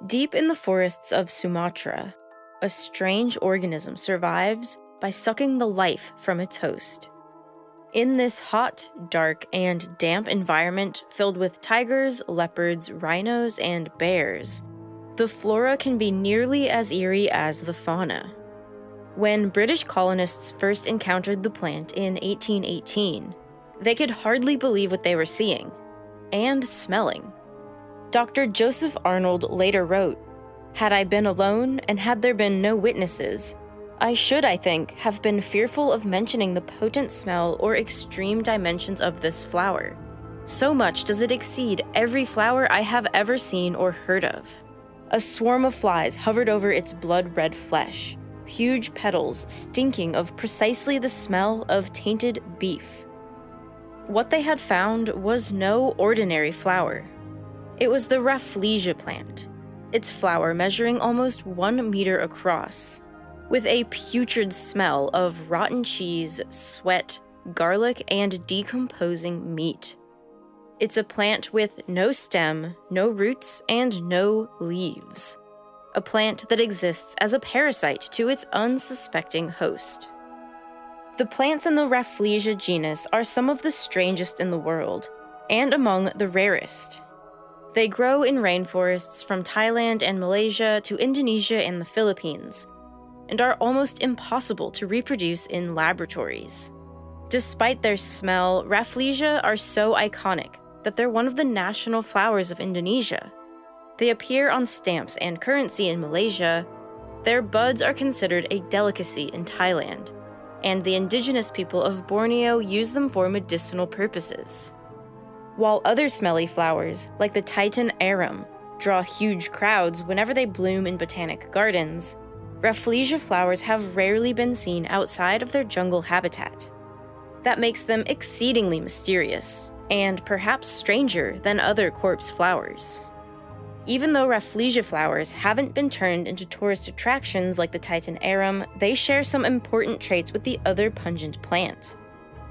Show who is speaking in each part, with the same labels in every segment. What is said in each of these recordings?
Speaker 1: Deep in the forests of Sumatra, a strange organism survives by sucking the life from its host. In this hot, dark, and damp environment filled with tigers, leopards, rhinos, and bears, the flora can be nearly as eerie as the fauna. When British colonists first encountered the plant in 1818, they could hardly believe what they were seeing and smelling. Dr. Joseph Arnold later wrote, "Had I been alone and had there been no witnesses, I should, I think, have been fearful of mentioning the potent smell or extreme dimensions of this flower. So much does it exceed every flower I have ever seen or heard of." A swarm of flies hovered over its blood-red flesh, huge petals stinking of precisely the smell of tainted beef. What they had found was no ordinary flower. It was the Rafleshia plant, its flower measuring almost 1 meter across, with a putrid smell of rotten cheese, sweat, garlic, and decomposing meat. It's a plant with no stem, no roots, and no leaves. A plant that exists as a parasite to its unsuspecting host. The plants in the Rafleshia genus are some of the strangest in the world, and among the rarest. They grow in rainforests from Thailand and Malaysia to Indonesia and the Philippines, and are almost impossible to reproduce in laboratories. Despite their smell, Rafleshia are so iconic that they're one of the national flowers of Indonesia. They appear on stamps and currency in Malaysia. Their buds are considered a delicacy in Thailand, and the indigenous people of Borneo use them for medicinal purposes. While other smelly flowers, like the Titan arum, draw huge crowds whenever they bloom in botanic gardens, Rafleshia flowers have rarely been seen outside of their jungle habitat. That makes them exceedingly mysterious, and perhaps stranger than other corpse flowers. Even though Rafleshia flowers haven't been turned into tourist attractions like the Titan arum, they share some important traits with the other pungent plant.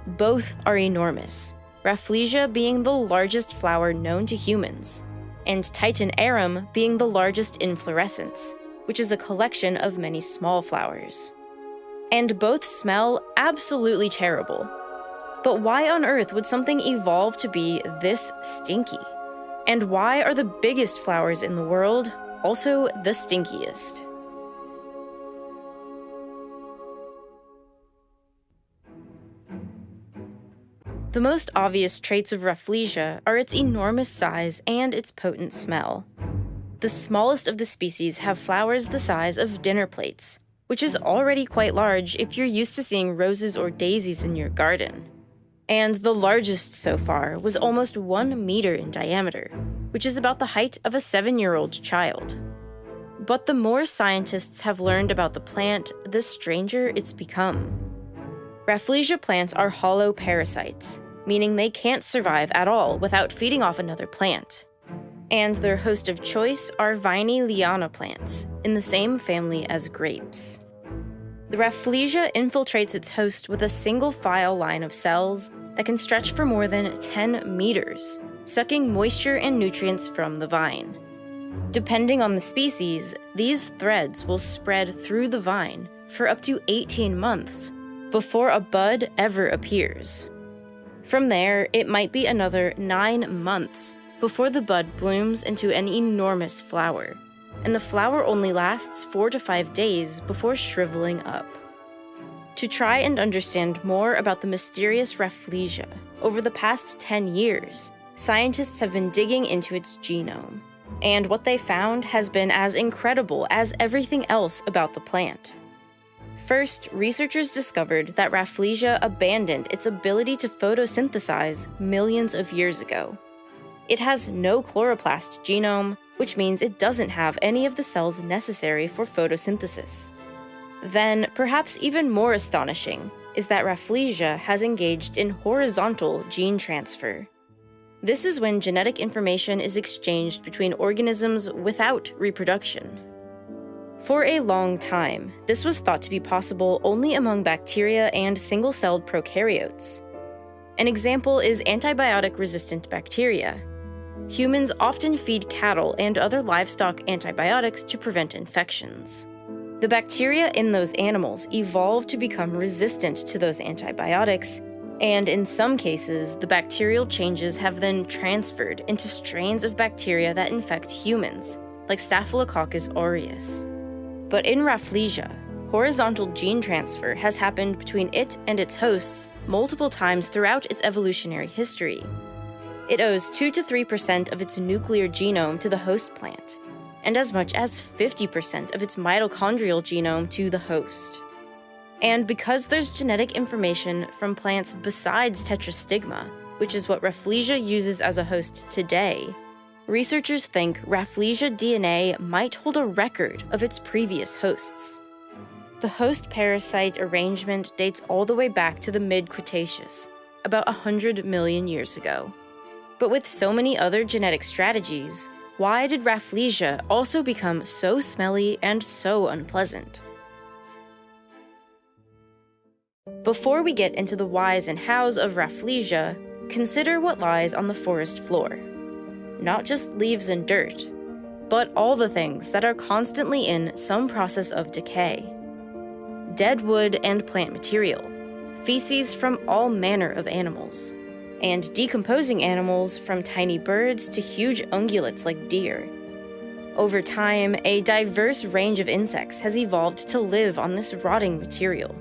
Speaker 1: Both are enormous, Rafleshia being the largest flower known to humans, and Titan arum being the largest inflorescence, which is a collection of many small flowers. And both smell absolutely terrible. But why on earth would something evolve to be this stinky? And why are the biggest flowers in the world also the stinkiest? The most obvious traits of Rafleshia are its enormous size and its potent smell. The smallest of the species have flowers the size of dinner plates, which is already quite large if you're used to seeing roses or daisies in your garden. And the largest so far was almost 1 meter in diameter, which is about the height of a 7-year-old child. But the more scientists have learned about the plant, the stranger it's become. Rafleshia plants are hollow parasites, meaning they can't survive at all without feeding off another plant. And their host of choice are viney liana plants, in the same family as grapes. The Rafleshia infiltrates its host with a single file line of cells that can stretch for more than 10 meters, sucking moisture and nutrients from the vine. Depending on the species, these threads will spread through the vine for up to 18 months before a bud ever appears. From there, it might be another 9 months before the bud blooms into an enormous flower, and the flower only lasts 4 to 5 days before shriveling up. To try and understand more about the mysterious Rafleshia, over the past 10 years, scientists have been digging into its genome, and what they found has been as incredible as everything else about the plant. First, researchers discovered that Rafleshia abandoned its ability to photosynthesize millions of years ago. It has no chloroplast genome, which means it doesn't have any of the cells necessary for photosynthesis. Then, perhaps even more astonishing, is that Rafleshia has engaged in horizontal gene transfer. This is when genetic information is exchanged between organisms without reproduction. For a long time, this was thought to be possible only among bacteria and single-celled prokaryotes. An example is antibiotic-resistant bacteria. humans often feed cattle and other livestock antibiotics to prevent infections. The bacteria in those animals evolve to become resistant to those antibiotics, and in some cases, the bacterial changes have then transferred into strains of bacteria that infect humans, like Staphylococcus aureus. But in Rafleshia, horizontal gene transfer has happened between it and its hosts multiple times throughout its evolutionary history. It owes 2 to 3% of its nuclear genome to the host plant, and as much as 50% of its mitochondrial genome to the host. And because there's genetic information from plants besides tetrastigma, which is what Rafleshia uses as a host today, researchers think Rafleshia DNA might hold a record of its previous hosts. The host-parasite arrangement dates all the way back to the mid-Cretaceous, about 100 million years ago. But with so many other genetic strategies, why did Rafleshia also become so smelly and so unpleasant? Before we get into the whys and hows of Rafleshia, consider what lies on the forest floor. Not just leaves and dirt, but all the things that are constantly in some process of decay. Dead wood and plant material, feces from all manner of animals, and decomposing animals from tiny birds to huge ungulates like deer. Over time, a diverse range of insects has evolved to live on this rotting material.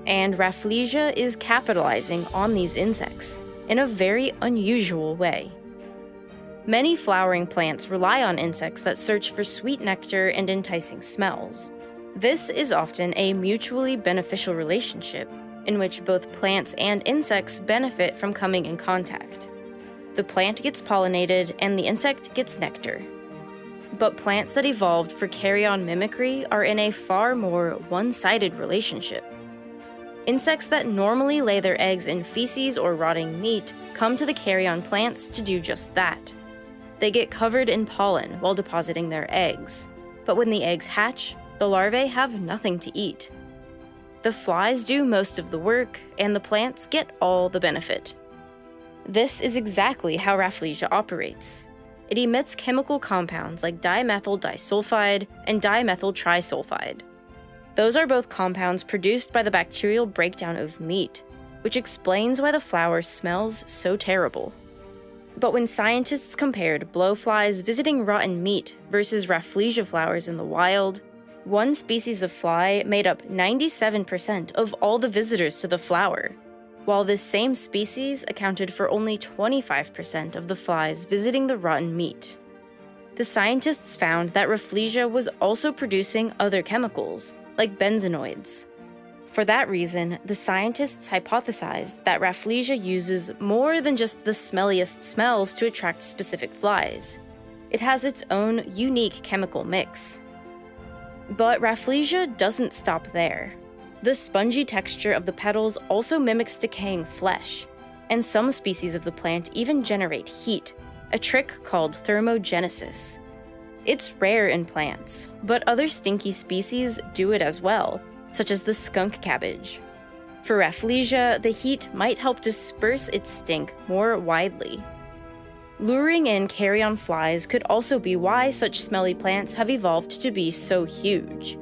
Speaker 1: And Rafleshia is capitalizing on these insects in a very unusual way. Many flowering plants rely on insects that search for sweet nectar and enticing smells. This is often a mutually beneficial relationship in which both plants and insects benefit from coming in contact. The plant gets pollinated and the insect gets nectar. But plants that evolved for carrion mimicry are in a far more one-sided relationship. Insects that normally lay their eggs in feces or rotting meat come to the carrion plants to do just that. They get covered in pollen while depositing their eggs, but when the eggs hatch, the larvae have nothing to eat. The flies do most of the work, and the plants get all the benefit. This is exactly how Rafleshia operates. It emits chemical compounds like dimethyl disulfide and dimethyl trisulfide. Those are both compounds produced by the bacterial breakdown of meat, which explains why the flower smells so terrible. But when scientists compared blowflies visiting rotten meat versus Rafleshia flowers in the wild, one species of fly made up 97% of all the visitors to the flower, while this same species accounted for only 25% of the flies visiting the rotten meat. The scientists found that Rafleshia was also producing other chemicals, like benzenoids. For that reason, the scientists hypothesized that Rafleshia uses more than just the smelliest smells to attract specific flies. It has its own unique chemical mix. But Rafleshia doesn't stop there. The spongy texture of the petals also mimics decaying flesh, and some species of the plant even generate heat, a trick called thermogenesis. It's rare in plants, but other stinky species do it as well, such as the skunk cabbage. For Rafleshia, the heat might help disperse its stink more widely. Luring in carrion flies could also be why such smelly plants have evolved to be so huge.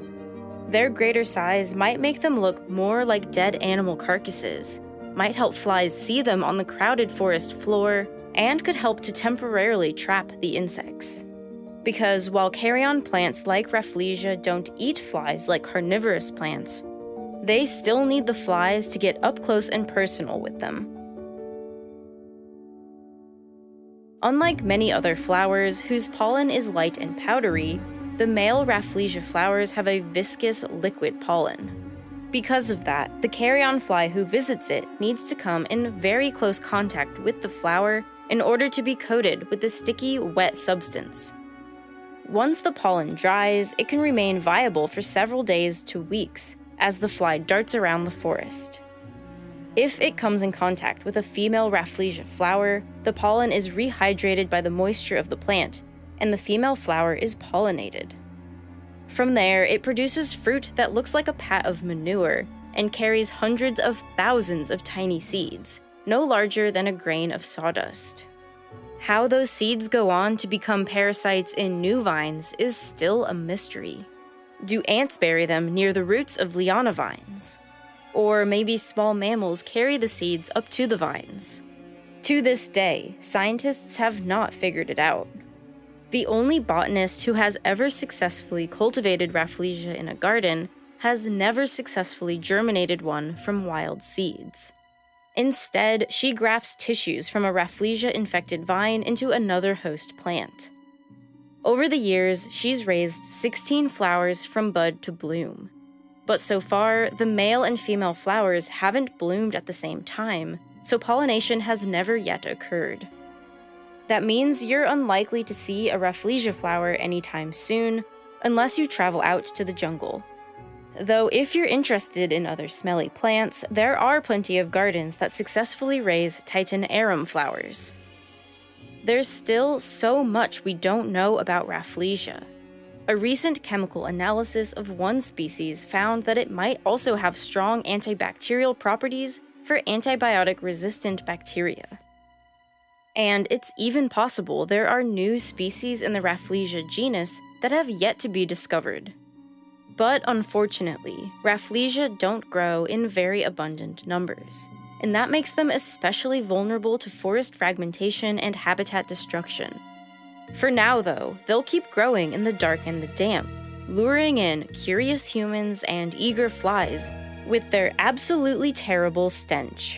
Speaker 1: Their greater size might make them look more like dead animal carcasses, might help flies see them on the crowded forest floor, and could help to temporarily trap the insects. Because while carrion plants like Rafleshia don't eat flies like carnivorous plants, they still need the flies to get up close and personal with them. Unlike many other flowers whose pollen is light and powdery, the male Rafleshia flowers have a viscous liquid pollen. Because of that, the carrion fly who visits it needs to come in very close contact with the flower in order to be coated with the sticky, wet substance. Once the pollen dries, it can remain viable for several days to weeks as the fly darts around the forest. If it comes in contact with a female Rafleshia flower, the pollen is rehydrated by the moisture of the plant, and the female flower is pollinated. From there, it produces fruit that looks like a pat of manure and carries hundreds of thousands of tiny seeds, no larger than a grain of sawdust. How those seeds go on to become parasites in new vines is still a mystery. Do ants bury them near the roots of liana vines? Or maybe small mammals carry the seeds up to the vines? To this day, scientists have not figured it out. The only botanist who has ever successfully cultivated Rafleshia in a garden has never successfully germinated one from wild seeds. Instead, she grafts tissues from a Rafleshia-infected vine into another host plant. Over the years, she's raised 16 flowers from bud to bloom. But so far, the male and female flowers haven't bloomed at the same time, so pollination has never yet occurred. That means you're unlikely to see a Rafleshia flower anytime soon, unless you travel out to the jungle. Though if you're interested in other smelly plants, there are plenty of gardens that successfully raise Titan arum flowers. There's still so much we don't know about Rafleshia. A recent chemical analysis of one species found that it might also have strong antibacterial properties for antibiotic-resistant bacteria. And it's even possible there are new species in the Rafleshia genus that have yet to be discovered. But unfortunately, Rafleshia don't grow in very abundant numbers, and that makes them especially vulnerable to forest fragmentation and habitat destruction. For now, though, they'll keep growing in the dark and the damp, luring in curious humans and eager flies with their absolutely terrible stench.